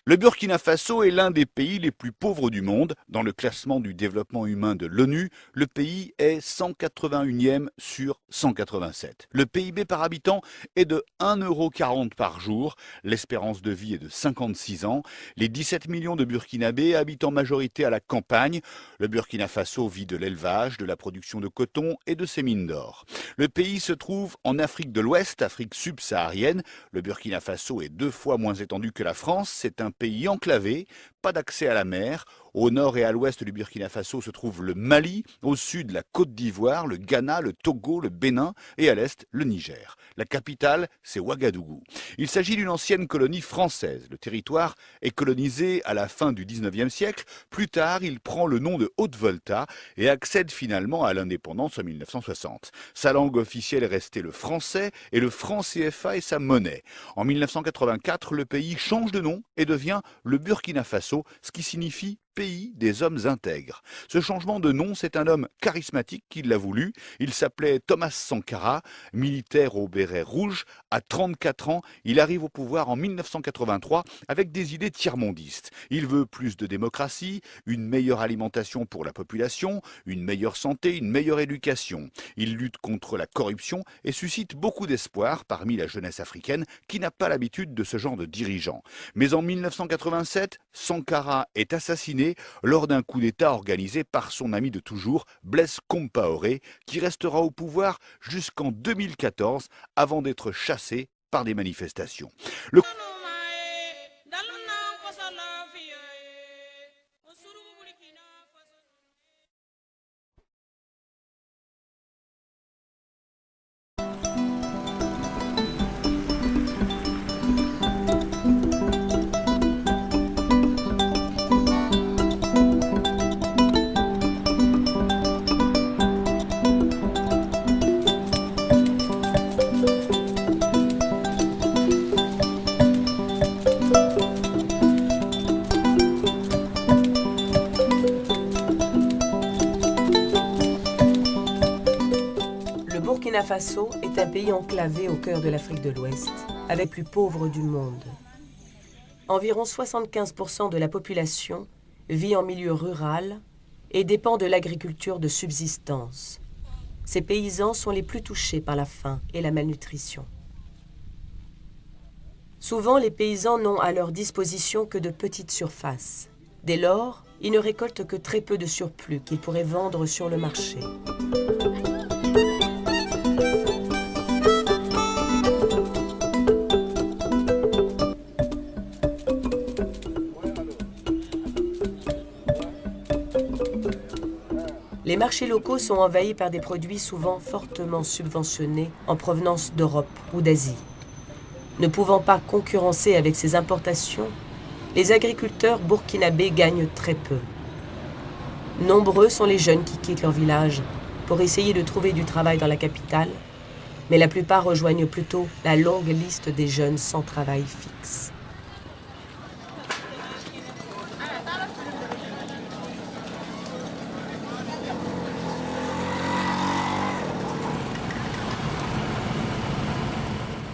Le Burkina Faso est l'un des pays les plus pauvres du monde. Dans le classement du développement humain de l'ONU, le pays est 181e sur 187. Le PIB par habitant est de 1,40 € par jour. L'espérance de vie est de 56 ans. Les 17 millions de Burkinabés habitent en majorité à la campagne. Le Burkina Faso vit de l'élevage, de la production de coton et de ses mines d'or. Le pays se trouve en Afrique de l'Ouest, Afrique subsaharienne. Le Burkina Faso est 2 fois moins étendu que la France. C'est un pays enclavé, pas d'accès à la mer. Au nord et à l'ouest du Burkina Faso se trouve le Mali, au sud la Côte d'Ivoire, le Ghana, le Togo, le Bénin et à l'est le Niger. La capitale, c'est Ouagadougou. Il s'agit d'une ancienne colonie française. Le territoire est colonisé à la fin du 19e siècle. Plus tard, il prend le nom de Haute-Volta et accède finalement à l'indépendance en 1960. Sa langue officielle est restée le français et le franc CFA est sa monnaie. En 1984, le pays change de nom et devient le Burkina Faso, ce qui signifie pays des hommes intègres. Ce changement de nom, c'est un homme charismatique qui l'a voulu. Il s'appelait Thomas Sankara, militaire au béret rouge. À 34 ans, il arrive au pouvoir en 1983 avec des idées tiers-mondistes. Il veut plus de démocratie, une meilleure alimentation pour la population, une meilleure santé, une meilleure éducation. Il lutte contre la corruption et suscite beaucoup d'espoir parmi la jeunesse africaine qui n'a pas l'habitude de ce genre de dirigeants. Mais en 1987, Sankara est assassiné lors d'un coup d'État organisé par son ami de toujours, Blaise Compaoré, qui restera au pouvoir jusqu'en 2014 avant d'être chassé par des manifestations. Le Burkina Faso est un pays enclavé au cœur de l'Afrique de l'Ouest, avec le plus pauvre du monde. Environ 75% de la population vit en milieu rural et dépend de l'agriculture de subsistance. Ces paysans sont les plus touchés par la faim et la malnutrition. Souvent, les paysans n'ont à leur disposition que de petites surfaces. Dès lors, ils ne récoltent que très peu de surplus qu'ils pourraient vendre sur le marché. Les marchés locaux sont envahis par des produits souvent fortement subventionnés en provenance d'Europe ou d'Asie. Ne pouvant pas concurrencer avec ces importations, les agriculteurs burkinabés gagnent très peu. Nombreux sont les jeunes qui quittent leur village pour essayer de trouver du travail dans la capitale, mais la plupart rejoignent plutôt la longue liste des jeunes sans travail fixe.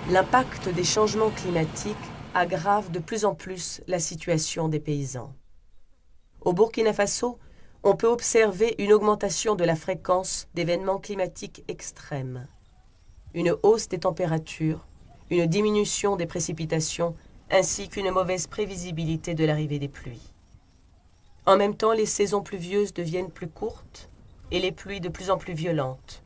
L'impact des changements climatiques aggrave de plus en plus la situation des paysans. Au Burkina Faso, on peut observer une augmentation de la fréquence d'événements climatiques extrêmes, une hausse des températures, une diminution des précipitations, ainsi qu'une mauvaise prévisibilité de l'arrivée des pluies. En même temps, les saisons pluvieuses deviennent plus courtes et les pluies de plus en plus violentes.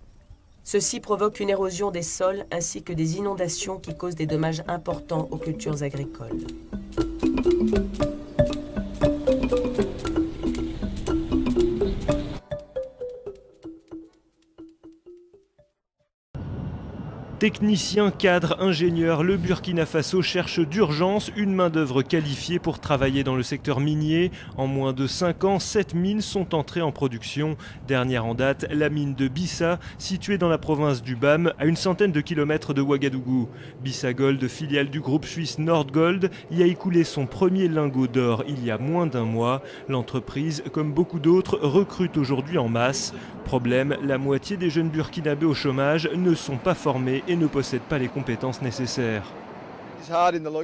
Ceci provoque une érosion des sols ainsi que des inondations qui causent des dommages importants aux cultures agricoles. Techniciens, cadres, ingénieurs, le Burkina Faso cherche d'urgence une main-d'œuvre qualifiée pour travailler dans le secteur minier. En moins de 5 ans, 7 mines sont entrées en production. Dernière en date, la mine de Bissa, située dans la province du BAM, à une centaine de kilomètres de Ouagadougou. Bissa Gold, filiale du groupe suisse Nordgold, y a écoulé son premier lingot d'or il y a moins d'un mois. L'entreprise, comme beaucoup d'autres, recrute aujourd'hui en masse. Problème, la moitié des jeunes burkinabés au chômage ne sont pas formés et ne possèdent pas les compétences nécessaires.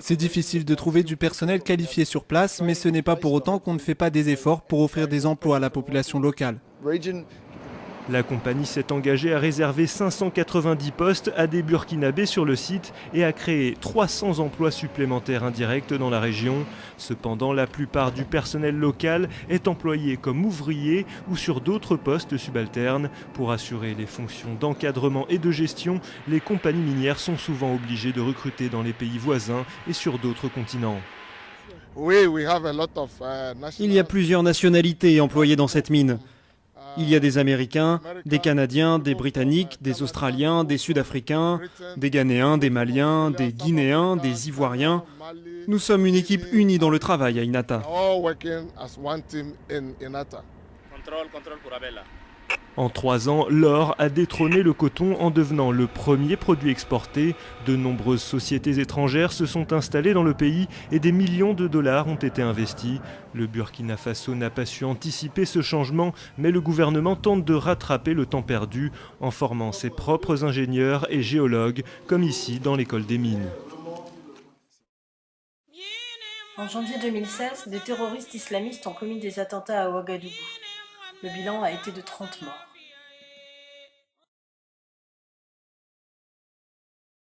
C'est difficile de trouver du personnel qualifié sur place, mais ce n'est pas pour autant qu'on ne fait pas des efforts pour offrir des emplois à la population locale. La compagnie s'est engagée à réserver 590 postes à des Burkinabés sur le site et à créer 300 emplois supplémentaires indirects dans la région. Cependant, la plupart du personnel local est employé comme ouvrier ou sur d'autres postes subalternes. Pour assurer les fonctions d'encadrement et de gestion, les compagnies minières sont souvent obligées de recruter dans les pays voisins et sur d'autres continents. Il y a plusieurs nationalités employées dans cette mine. Il y a des Américains, des Canadiens, des Britanniques, des Australiens, des Sud-Africains, des Ghanéens, des Maliens, des Guinéens, des Ivoiriens. Nous sommes une équipe unie dans le travail à Inata. En 3 ans, l'or a détrôné le coton en devenant le premier produit exporté. De nombreuses sociétés étrangères se sont installées dans le pays et des millions de dollars ont été investis. Le Burkina Faso n'a pas su anticiper ce changement, mais le gouvernement tente de rattraper le temps perdu en formant ses propres ingénieurs et géologues, comme ici dans l'école des mines. En janvier 2016, des terroristes islamistes ont commis des attentats à Ouagadougou. Le bilan a été de 30 morts.